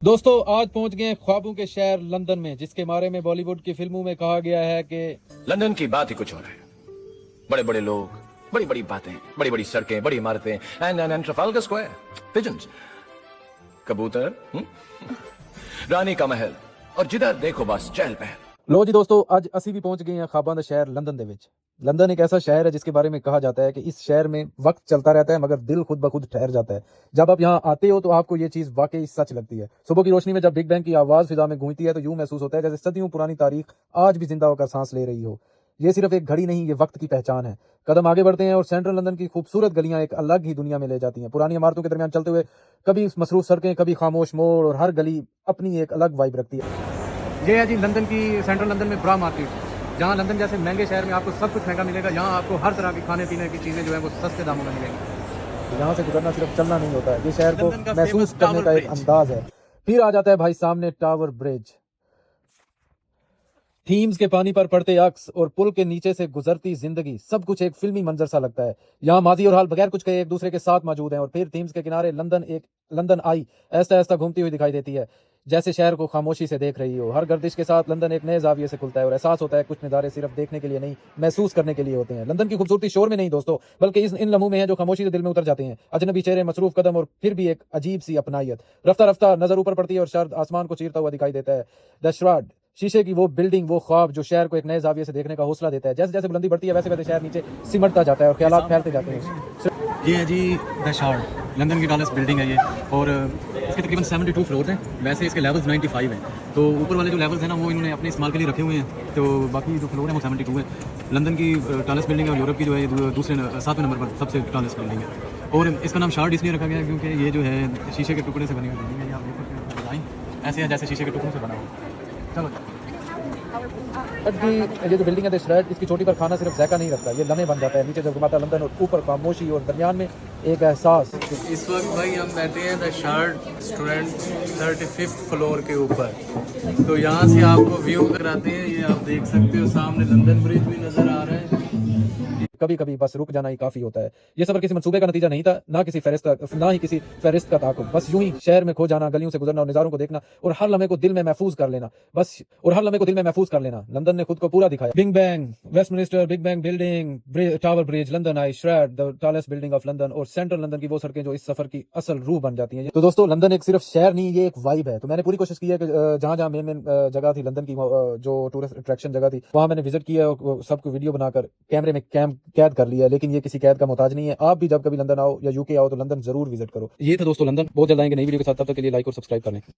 दोस्तों आज पहुंच गए ख्वाबों के शहर लंदन में, जिसके बारे में बॉलीवुड की फिल्मों में कहा गया है कि लंदन की बात ही कुछ और है। बड़े बड़े लोग, बड़ी बड़ी बातें, बड़ी बड़ी सड़कें, बड़ी इमारतें, एंड ट्रफालगर स्क्वायर, पिजन्स, कबूतर, रानी का महल, और जिधर देखो बस चहल पहल। लो जी दोस्तों, ਅੱਜ ਅਸੀਂ भी पहुंच गए हैं ख्वाबां ਦਾ शहर लंदन ਦੇ ਵਿੱਚ। लंदन एक ऐसा शहर है जिसके बारे में कहा जाता है कि इस शहर में वक्त चलता रहता है मगर दिल खुद ब खुद ठहर जाता है। जब आप यहाँ आते हो तो आपको ये चीज वाकई सच लगती है। सुबह की रोशनी में जब बिग बैंग की आवाज फिजा में गूंजती है तो यूं महसूस होता है जैसे सदियों पुरानी तारीख आज भी जिंदा होकर सांस ले रही हो। ये सिर्फ एक घड़ी नहीं, ये वक्त की पहचान है। कदम आगे बढ़ते हैं और सेंट्रल लंदन की खूबसूरत गलियां एक अलग ही दुनिया में ले जाती हैं। पुरानी इमारतों के दरमियान चलते हुए कभी मसरूफ सड़कें, कभी खामोश मोड़, और हर गली अपनी एक अलग वाइब रखती है। ये है जी लंदन की सेंट्रल लंदन में ब्रा मार्केट, जहाँ लंदन जैसे महंगे शहर में आपको सब कुछ महंगा मिलेगा, यहाँ आपको हर तरह की खाने पीने की चीज़ें जो है वो सस्ते दामों में मिलेंगी। यहाँ से गुजरना सिर्फ चलना नहीं होता है, ये शहर को महसूस करने का एक अंदाज है। फिर आ जाता है भाई सामने टावर ब्रिज। थीम्स के पानी पर पड़ते अक्स और पुल के नीचे से गुजरती जिंदगी, सब कुछ एक फिल्मी मंजर सा लगता है। यहाँ माजी और हाल बगैर कुछ कहे एक दूसरे के साथ मौजूद हैं, और फिर थीम्स के किनारे लंदन आई ऐसा ऐसा घूमती हुई दिखाई देती है, जैसे शहर को खामोशी से देख रही हो। हर गर्दिश के साथ लंदन एक नए जाविये से खुलता है और एहसास होता है कुछ नज़ारे सिर्फ देखने के लिए नहीं, महसूस करने के लिए होते हैं। लंदन की खूबसूरती शोर में नहीं दोस्तों, बल्कि इन लम्हों में है जो खामोशी से दिल में उतर जाते हैं। अजनबी चेहरे, मसरूफ कदम, और फिर भी एक अजीब सी अपनायत। रफ्ता रफ्ता नजर ऊपर पड़ती है और शहर आसमान को चीरता हुआ दिखाई देता है। द श्राड, शीशे की वो बिल्डिंग, वो ख्वाब जो शहर को एक नए जाविये से देखने का हौसला देता है। जैसे जैसे बुलंदी बढ़ती है वैसे वैसे शहर नीचे सिमटता जाता है और ख्यालात फैलते जाते हैं। ये है जी द शार्ड, लंदन की टॉलेस्ट बिल्डिंग है ये, और इसके तकरीबन 72 फ्लोर हैं। वैसे इसके लेवल्स 95 हैं, तो ऊपर वाले जो लेवल्स हैं ना वो इन्होंने अपने इस्तेमाल के लिए रखे हुए हैं, तो बाकी जो फ्लोर है वो 72 है। लंदन की टॉलेस्ट बिल्डिंग है और यूरोप की जो है दूसरे 7वें नंबर पर सबसे टॉलेस्ट बिल्डिंग है। और इसका नाम शार्ड इसलिए रखा गया है क्योंकि ये जो है शीशे के टुकड़े से बनी हुई बिल्डिंग है। ये आप देख सकते हैं, डिज़ाइन ऐसे है जैसे शीशे के टुकड़ों से बना हुआ। चलो ये जो बिल्डिंग है श्रेड, इसकी चोटी पर खाना सिर्फ जायका नहीं रखता, ये लम्हे बन जाता है। नीचे जब घुमाता लंदन और ऊपर खामोशी और दरमियान में एक एहसास। इस वक्त भाई हम बैठे हैं the shard student 35th floor के ऊपर, तो यहाँ से आपको व्यू कराते हैं। ये आप देख सकते हो सामने लंदन ब्रिज भी नजर आ रहा है। कभी कभी बस रुक जाना ही काफी होता है। ये सफर किसी मंसूबे का नतीजा नहीं था, ना किसी फहरिस्त का ताकुब, बस यूं ही शहर में खो जाना, गलियों से गुजरना और नज़ारों को देखना, और हर लम्हे को दिल में महफूज कर लेना। लंदन ने खुद को पूरा दिखाया। Big Bang, Westminster, Big Bang building, Tower Bridge, London Eye, Shard, the tallest building of London, और सेंट्रल लंदन की वो सड़कें जो इस सफर की असल रूह बन जाती हैं। तो दोस्तों लंदन एक सिर्फ शहर नहीं, ये एक वाइब है। तो मैंने पूरी कोशिश की है कि जहां जहां मेन जगह थी लंदन की, जो टूरिस्ट अट्रैक्शन जगह थी, वहां मैंने विजिट किया और सबको वीडियो बनाकर कैमरे में कैद कर लिया। लेकिन ये किसी कैद का मोहताज नहीं है। आप भी जब कभी लंदन आओ या यूके आओ तो लंदन जरूर विजिट करो। ये था दोस्तों लंदन। बहुत जल्द आएंगे नई वीडियो के साथ, तब तक के लिए लाइक और सब्सक्राइब कर लें।